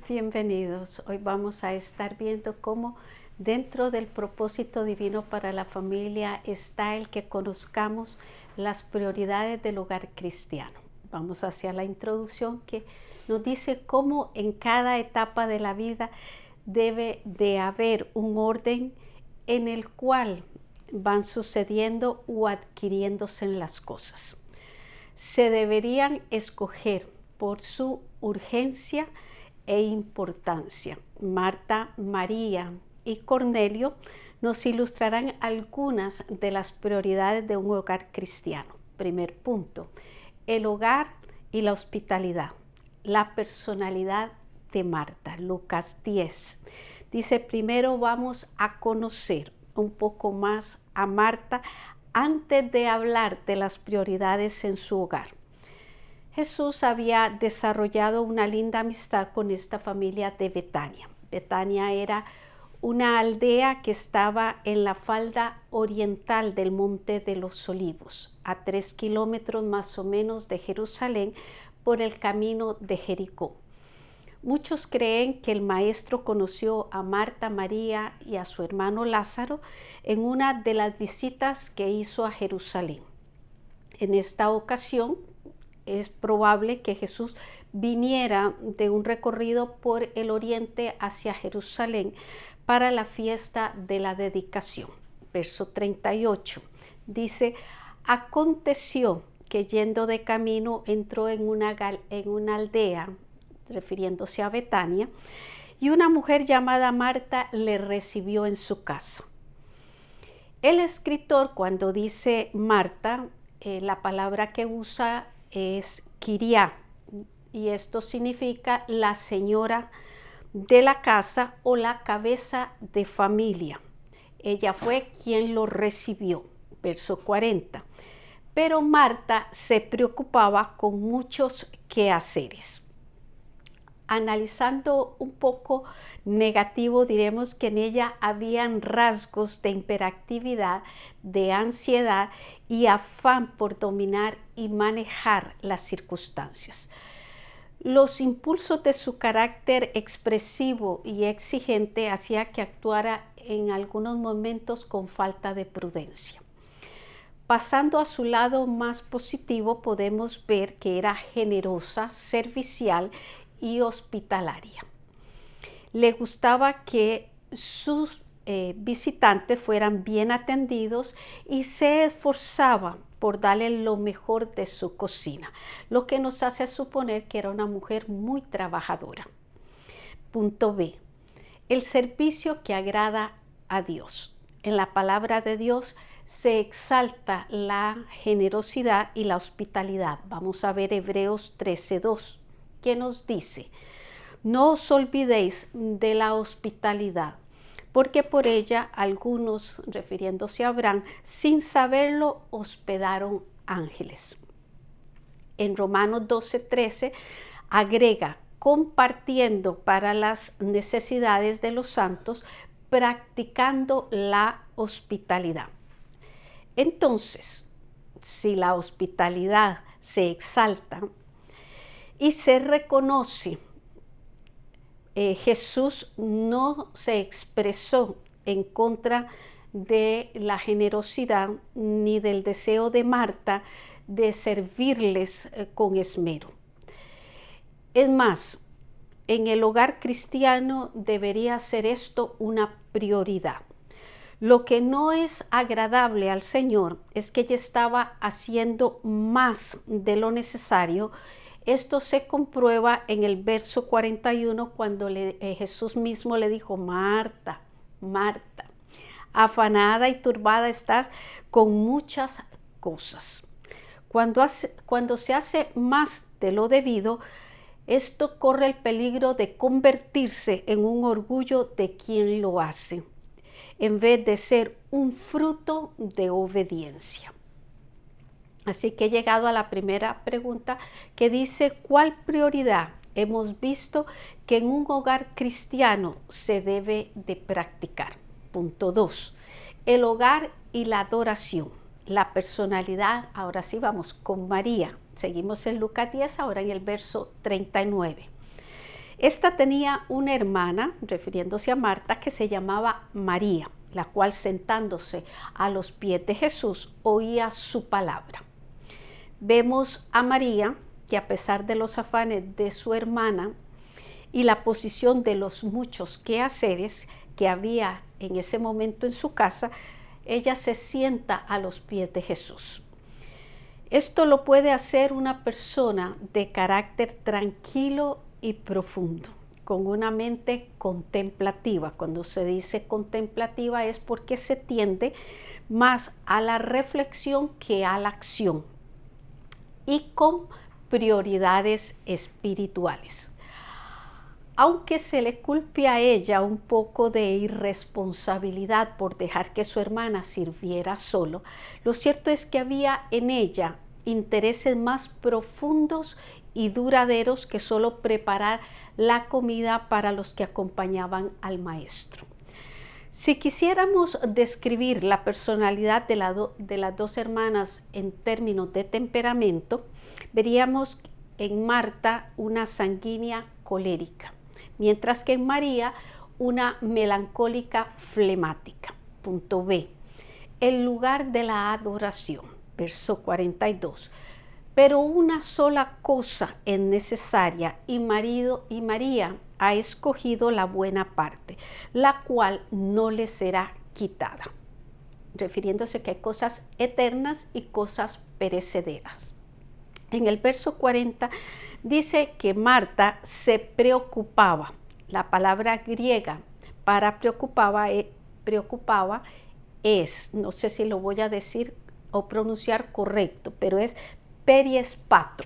Bienvenidos. Hoy vamos a estar viendo cómo dentro del propósito divino para la familia está el que conozcamos las prioridades del hogar cristiano. Vamos hacia la introducción que nos dice cómo en cada etapa de la vida debe de haber un orden en el cual van sucediendo o adquiriéndose las cosas. Se deberían escoger por su urgencia e importancia. Marta, María y Cornelio nos ilustrarán algunas de las prioridades de un hogar cristiano. Primer punto, el hogar y la hospitalidad. La personalidad de Marta, Lucas 10. Dice, primero vamos a conocer un poco más a Marta antes de hablar de las prioridades en su hogar. Jesús había desarrollado una linda amistad con esta familia de Betania. Betania era una aldea que estaba en la falda oriental del Monte de los Olivos, a 3 kilómetros más o menos de Jerusalén por el camino de Jericó. Muchos creen que el maestro conoció a Marta, María y a su hermano Lázaro en una de las visitas que hizo a Jerusalén. En esta ocasión, es probable que Jesús viniera de un recorrido por el oriente hacia Jerusalén para la fiesta de la dedicación. Verso 38 dice, aconteció que yendo de camino entró en una aldea, refiriéndose a Betania, y una mujer llamada Marta le recibió en su casa. El escritor, cuando dice Marta, la palabra que usa es Kiriá, y esto significa la señora de la casa o la cabeza de familia. Ella fue quien lo recibió. Verso 40. Pero Marta se preocupaba con muchos quehaceres. Analizando un poco negativo, diremos que en ella habían rasgos de hiperactividad, de ansiedad y afán por dominar y manejar las circunstancias. Los impulsos de su carácter expresivo y exigente hacía que actuara en algunos momentos con falta de prudencia. Pasando a su lado más positivo, podemos ver que era generosa, servicial y hospitalaria. Le gustaba que sus visitantes fueran bien atendidos y se esforzaba por darle lo mejor de su cocina, lo que nos hace suponer que era una mujer muy trabajadora. Punto B. El servicio que agrada a Dios. En la palabra de Dios se exalta la generosidad y la hospitalidad. Vamos a ver Hebreos 13:2. Que nos dice, no os olvidéis de la hospitalidad, porque por ella algunos, refiriéndose a Abraham, sin saberlo hospedaron ángeles. En Romanos 12:13 agrega, compartiendo para las necesidades de los santos, practicando la hospitalidad. Entonces, si la hospitalidad se exalta, y se reconoce, Jesús no se expresó en contra de la generosidad ni del deseo de Marta de servirles con esmero. Es más, en el hogar cristiano debería ser esto una prioridad. Lo que no es agradable al Señor es que ella estaba haciendo más de lo necesario. Esto se comprueba en el verso 41 cuando Jesús mismo le dijo, Marta, Marta, afanada y turbada estás con muchas cosas. Cuando se hace más de lo debido, esto corre el peligro de convertirse en un orgullo de quien lo hace, en vez de ser un fruto de obediencia. Así que he llegado a la primera pregunta que dice, ¿cuál prioridad hemos visto que en un hogar cristiano se debe de practicar? Punto 2. El hogar y la adoración. La personalidad, ahora sí vamos con María. Seguimos en Lucas 10, ahora en el verso 39. Esta tenía una hermana, refiriéndose a Marta, que se llamaba María, la cual sentándose a los pies de Jesús oía su palabra. Vemos a María que a pesar de los afanes de su hermana y la posición de los muchos quehaceres que había en ese momento en su casa, ella se sienta a los pies de Jesús. Esto lo puede hacer una persona de carácter tranquilo y profundo, con una mente contemplativa. Cuando se dice contemplativa es porque se tiende más a la reflexión que a la acción y con prioridades espirituales. Aunque se le culpe a ella un poco de irresponsabilidad por dejar que su hermana sirviera solo, lo cierto es que había en ella intereses más profundos y duraderos que solo preparar la comida para los que acompañaban al maestro. Si quisiéramos describir la personalidad de las dos hermanas en términos de temperamento, veríamos en Marta una sanguínea colérica, mientras que en María una melancólica flemática. Punto B. El lugar de la adoración, verso 42. Pero una sola cosa es necesaria y María ha escogido la buena parte, la cual no le será quitada, refiriéndose que hay cosas eternas y cosas perecederas. En el verso 40 dice que Marta se preocupaba. La palabra griega para preocupaba es, no sé si lo voy a decir o pronunciar correcto, pero es periespato,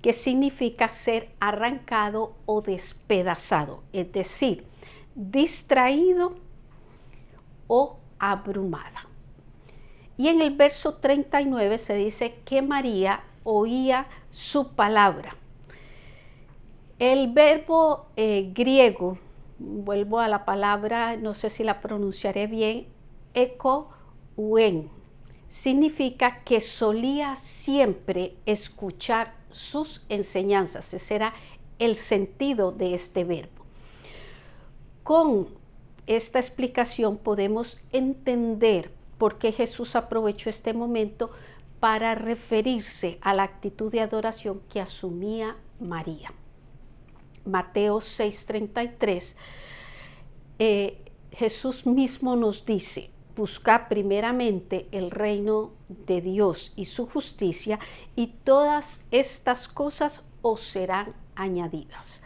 que significa ser arrancado o despedazado, es decir, distraído o abrumada. Y en el verso 39 se dice que María oía su palabra. El verbo griego, vuelvo a la palabra, no sé si la pronunciaré bien, ekouen, significa que solía siempre escuchar sus enseñanzas. Ese era el sentido de este verbo. Con esta explicación podemos entender por qué Jesús aprovechó este momento para referirse a la actitud de adoración que asumía María. Mateo 6:33, Jesús mismo nos dice: buscad primeramente el reino de Dios y su justicia, y todas estas cosas os serán añadidas.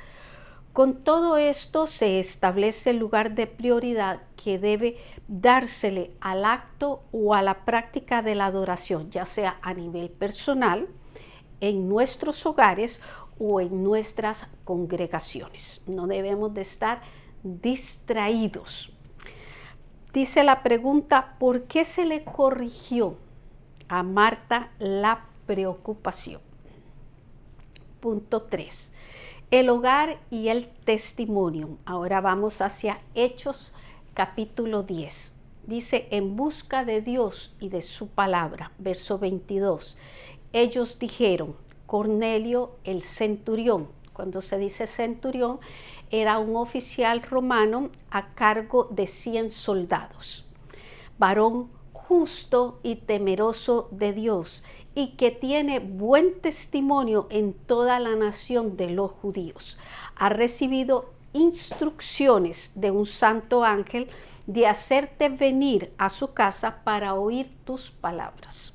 Con todo esto se establece el lugar de prioridad que debe dársele al acto o a la práctica de la adoración, ya sea a nivel personal, en nuestros hogares o en nuestras congregaciones. No debemos de estar distraídos. Dice la pregunta: ¿por qué se le corrigió a Marta la preocupación? Punto 3. El hogar y el testimonio. Ahora vamos hacia Hechos capítulo 10. Dice: en busca de Dios y de su palabra. Verso 22. Ellos dijeron: Cornelio el centurión. Cuando se dice centurión, era un oficial romano a cargo de 100 soldados. Varón justo y temeroso de Dios, y que tiene buen testimonio en toda la nación de los judíos. Ha recibido instrucciones de un santo ángel de hacerte venir a su casa para oír tus palabras.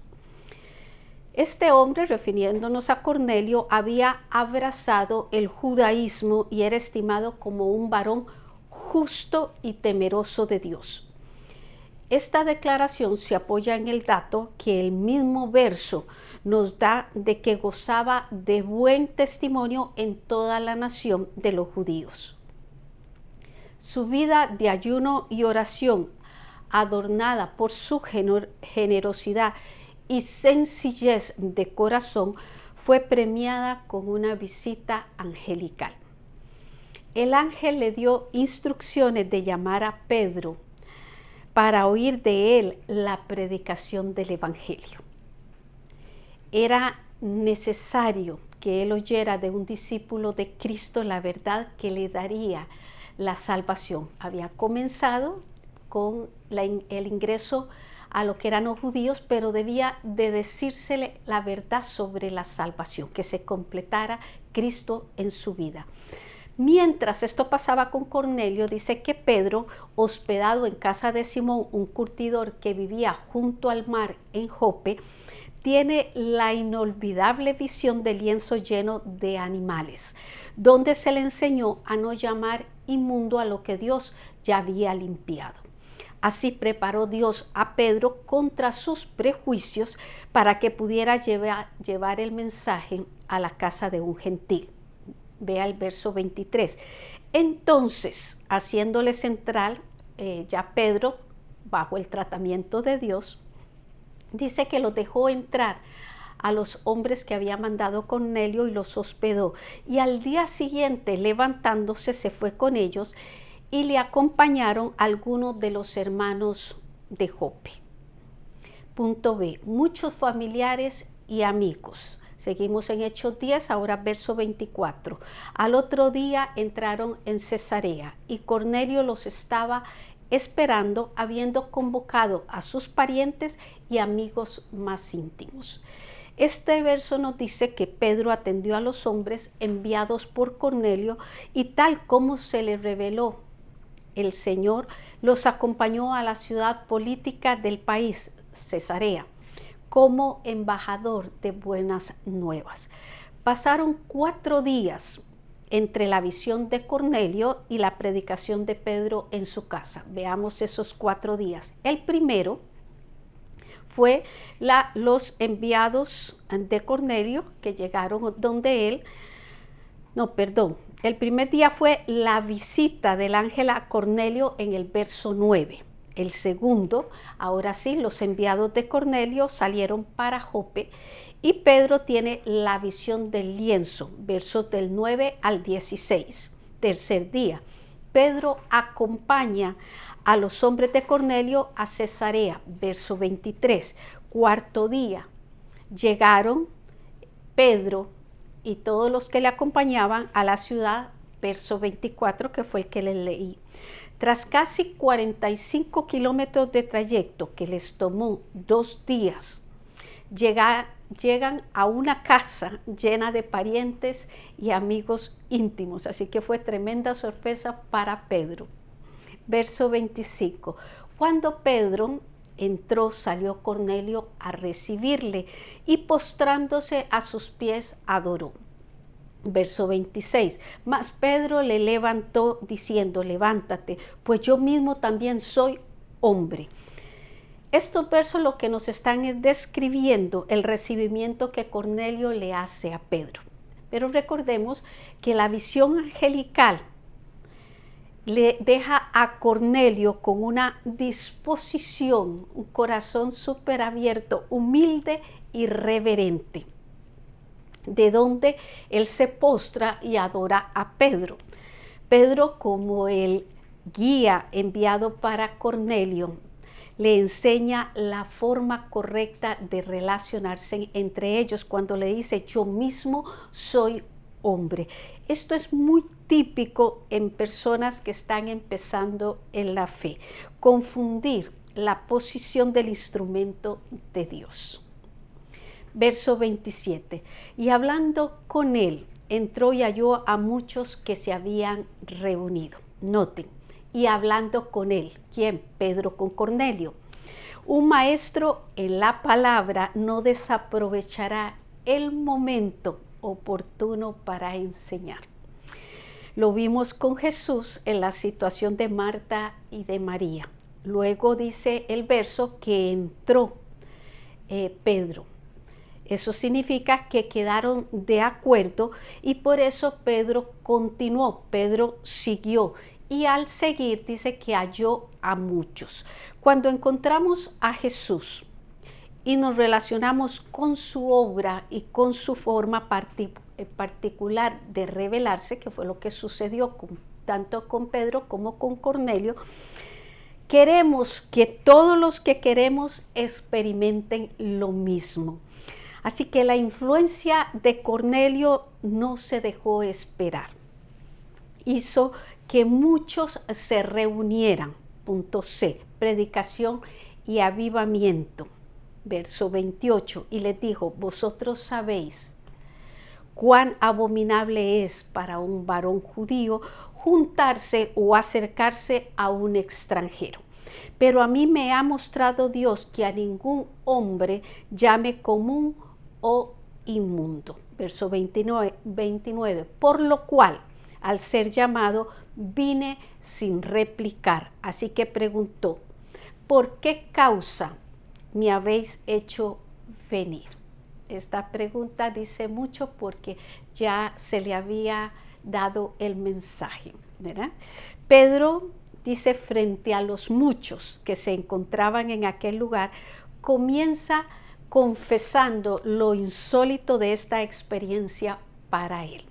Este hombre, refiriéndonos a Cornelio, había abrazado el judaísmo y era estimado como un varón justo y temeroso de Dios. Esta declaración se apoya en el dato que el mismo verso nos da de que gozaba de buen testimonio en toda la nación de los judíos. Su vida de ayuno y oración, adornada por su generosidad y sencillez de corazón, fue premiada con una visita angelical. El ángel le dio instrucciones de llamar a Pedro para oír de él la predicación del evangelio. Era necesario que que él oyera de un discípulo de Cristo la verdad que le daría la salvación. Había comenzado con el ingreso a lo que eran los judíos, pero debía de decírsele la verdad sobre la salvación, que se completara Cristo en su vida. Mientras esto pasaba con Cornelio, dice que Pedro, hospedado en casa de Simón, un curtidor que vivía junto al mar en Jope, tiene la inolvidable visión del lienzo lleno de animales, donde se le enseñó a no llamar inmundo a lo que Dios ya había limpiado. Así preparó Dios a Pedro contra sus prejuicios para que pudiera llevar el mensaje a la casa de un gentil. Vea el verso 23. Entonces, haciéndole central, ya Pedro, bajo el tratamiento de Dios, dice que los dejó entrar a los hombres que había mandado Cornelio y los hospedó. Y al día siguiente, levantándose, se fue con ellos y le acompañaron algunos de los hermanos de Jope. Punto B. Muchos familiares y amigos. Seguimos en Hechos 10, ahora verso 24. Al otro día entraron en Cesarea y Cornelio los estaba esperando, habiendo convocado a sus parientes y amigos más íntimos. Este verso nos dice que Pedro atendió a los hombres enviados por Cornelio y tal como se le reveló el Señor, los acompañó a la ciudad política del país, Cesarea, como embajador de buenas nuevas. Pasaron 4 días entre la visión de Cornelio y la predicación de Pedro en su casa. Veamos esos 4 días. El primero fue los enviados de Cornelio que llegaron donde él. El primer día fue la visita del ángel a Cornelio en el verso 9. El segundo, ahora sí, los enviados de Cornelio salieron para Jope y Pedro tiene la visión del lienzo, versos del 9 al 16. Tercer día, Pedro acompaña a los hombres de Cornelio a Cesarea, verso 23. Cuarto día, llegaron Pedro y todos los que le acompañaban a la ciudad, verso 24, que fue el que les leí. Tras casi 45 kilómetros de trayecto que les tomó 2 días, llegan a una casa llena de parientes y amigos íntimos. Así que fue tremenda sorpresa para Pedro. Verso 25. Cuando Pedro entró, salió Cornelio a recibirle y postrándose a sus pies adoró. Verso 26. Mas Pedro le levantó diciendo: levántate, pues yo mismo también soy hombre. Estos versos lo que nos están es describiendo el recibimiento que Cornelio le hace a Pedro. Pero recordemos que la visión angelical le deja a Cornelio con una disposición, un corazón súper abierto, humilde y reverente, de donde él se postra y adora a Pedro. Pedro, como el guía enviado para Cornelio, le enseña la forma correcta de relacionarse entre ellos cuando le dice: yo mismo soy hombre. Esto es muy típico en personas que están empezando en la fe, confundir la posición del instrumento de Dios. Verso 27. Y hablando con él, entró y halló a muchos que se habían reunido. Noten, y hablando con él, ¿quién? Pedro con Cornelio. Un maestro en la palabra no desaprovechará el momento oportuno para enseñar. Lo vimos con Jesús en la situación de Marta y de María. Luego dice el verso que entró Pedro. Eso significa que quedaron de acuerdo y por eso Pedro continuó, Pedro siguió. Y al seguir dice que halló a muchos. Cuando encontramos a Jesús y nos relacionamos con su obra y con su forma particular de revelarse, que fue lo que sucedió tanto con Pedro como con Cornelio, queremos que todos los que queremos experimenten lo mismo. Así que la influencia de Cornelio no se dejó esperar. Hizo que muchos se reunieran. Punto C, predicación y avivamiento. Verso 28, y les dijo, vosotros sabéis cuán abominable es para un varón judío juntarse o acercarse a un extranjero. Pero a mí me ha mostrado Dios que a ningún hombre llame común o inmundo. Verso 29, por lo cual, al ser llamado, vine sin replicar. Así que preguntó, ¿por qué causa me habéis hecho venir? Esta pregunta dice mucho porque ya se le había dado el mensaje, ¿verdad? Pedro dice, frente a los muchos que se encontraban en aquel lugar, comienza confesando lo insólito de esta experiencia para él.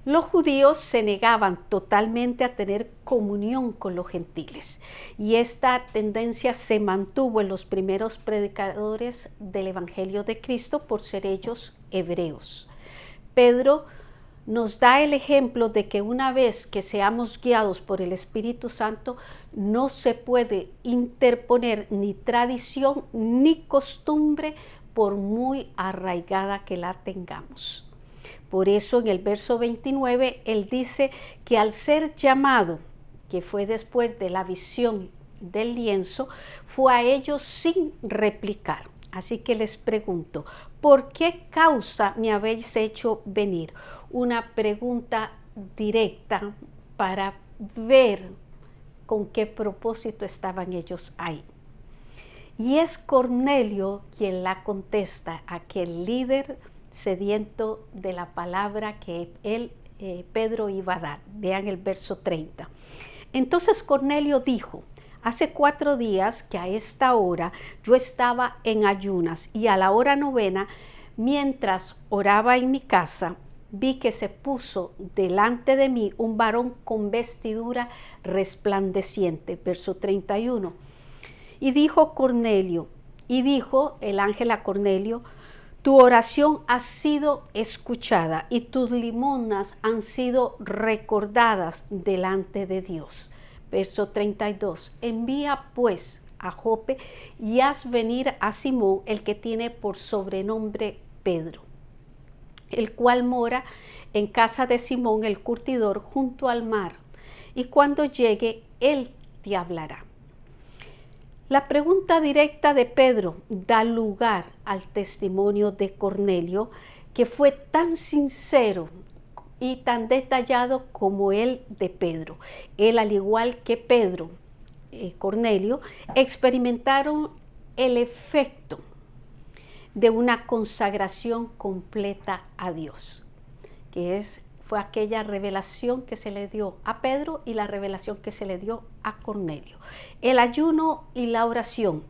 Los judíos se negaban totalmente a tener comunión con los gentiles y esta tendencia se mantuvo en los primeros predicadores del Evangelio de Cristo por ser ellos hebreos. Pedro nos da el ejemplo de que una vez que seamos guiados por el Espíritu Santo, no se puede interponer ni tradición ni costumbre por muy arraigada que la tengamos. Por eso en el verso 29 él dice que al ser llamado, que fue después de la visión del lienzo, fue a ellos sin replicar. Así que les pregunto, ¿por qué causa me habéis hecho venir? Una pregunta directa para ver con qué propósito estaban ellos ahí. Y es Cornelio quien la contesta, aquel líder sediento de la palabra que Pedro iba a dar. Vean el verso 30. Entonces Cornelio dijo, hace 4 días que a esta hora yo estaba en ayunas y a la hora 9, mientras oraba en mi casa, vi que se puso delante de mí un varón con vestidura resplandeciente. Verso 31. Y dijo el ángel a Cornelio, tu oración ha sido escuchada y tus limosnas han sido recordadas delante de Dios. Verso 32. Envía pues a Jope y haz venir a Simón, el que tiene por sobrenombre Pedro, el cual mora en casa de Simón el curtidor junto al mar, y cuando llegue él te hablará. La pregunta directa de Pedro da lugar al testimonio de Cornelio, que fue tan sincero y tan detallado como el de Pedro. Él, al igual que Pedro, Cornelio, experimentaron el efecto de una consagración completa a Dios, que fue aquella revelación que se le dio a Pedro y la revelación que se le dio a Cornelio. El ayuno y la oración.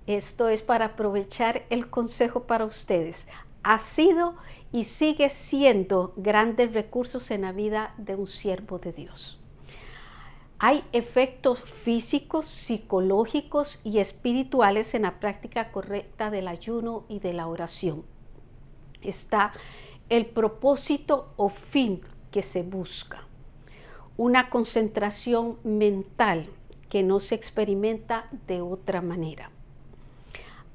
Esto es para aprovechar el consejo para ustedes. Ha sido y sigue siendo grandes recursos en la vida de un siervo de Dios. Hay efectos físicos, psicológicos y espirituales en la práctica correcta del ayuno y de la oración. Está el propósito o fin que se busca, una concentración mental que no se experimenta de otra manera.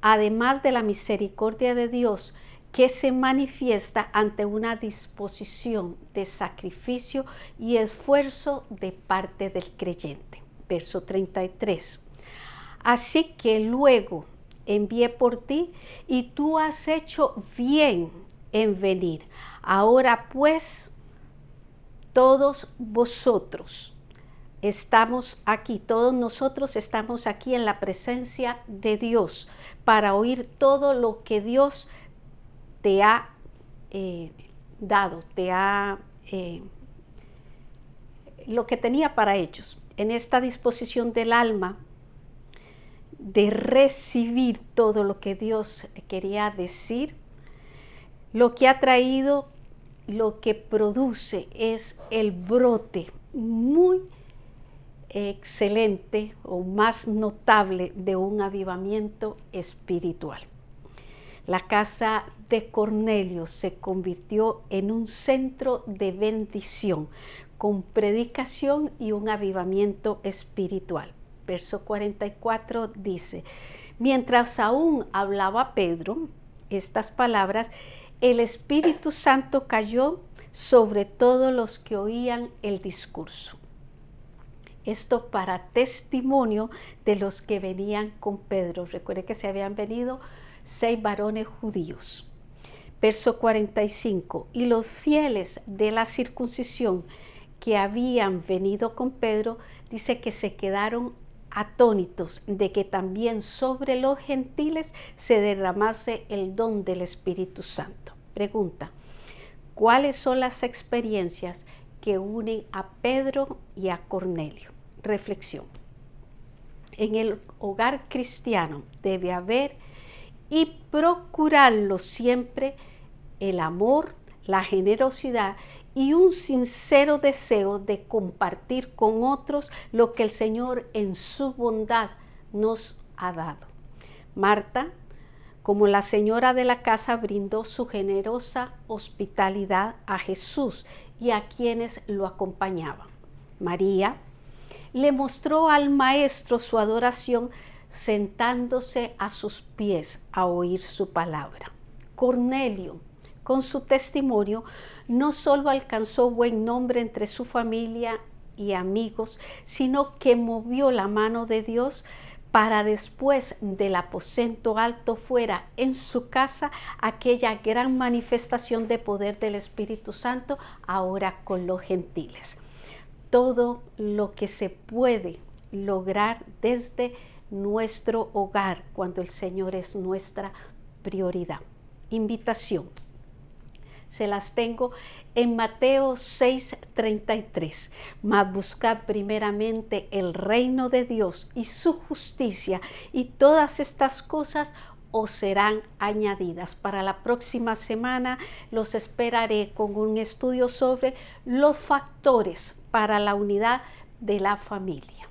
Además de la misericordia de Dios que se manifiesta ante una disposición de sacrificio y esfuerzo de parte del creyente. Verso 33. Así que luego envié por ti y tú has hecho bien en venir. Ahora pues, todos vosotros estamos aquí, todos nosotros estamos aquí en la presencia de Dios para oír todo lo que Dios te ha dado, lo que tenía para ellos, en esta disposición del alma de recibir todo lo que Dios quería decir. Lo que ha traído, lo que produce es el brote muy excelente o más notable de un avivamiento espiritual. La casa de Cornelio se convirtió en un centro de bendición, con predicación y un avivamiento espiritual. Verso 44 dice: mientras aún hablaba Pedro estas palabras, el Espíritu Santo cayó sobre todos los que oían el discurso. Esto para testimonio de los que venían con Pedro. Recuerde que se habían venido 6 varones judíos. Verso 45, y los fieles de la circuncisión que habían venido con Pedro, dice que se quedaron atónitos de que también sobre los gentiles se derramase el don del Espíritu Santo. Pregunta: ¿cuáles son las experiencias que unen a Pedro y a Cornelio? Reflexión: en el hogar cristiano debe haber y procurarlo siempre el amor, la generosidad y un sincero deseo de compartir con otros lo que el Señor en su bondad nos ha dado. Marta, como la señora de la casa, brindó su generosa hospitalidad a Jesús y a quienes lo acompañaban. María le mostró al Maestro su adoración sentándose a sus pies a oír su palabra. Cornelio, con su testimonio, no solo alcanzó buen nombre entre su familia y amigos, sino que movió la mano de Dios para después del aposento alto fuera en su casa aquella gran manifestación de poder del Espíritu Santo, ahora con los gentiles. Todo lo que se puede lograr desde nuestro hogar cuando el Señor es nuestra prioridad. Invitación. Se las tengo en Mateo 6:33. Mas buscad primeramente el reino de Dios y su justicia, y todas estas cosas os serán añadidas. Para la próxima semana los esperaré con un estudio sobre los factores para la unidad de la familia.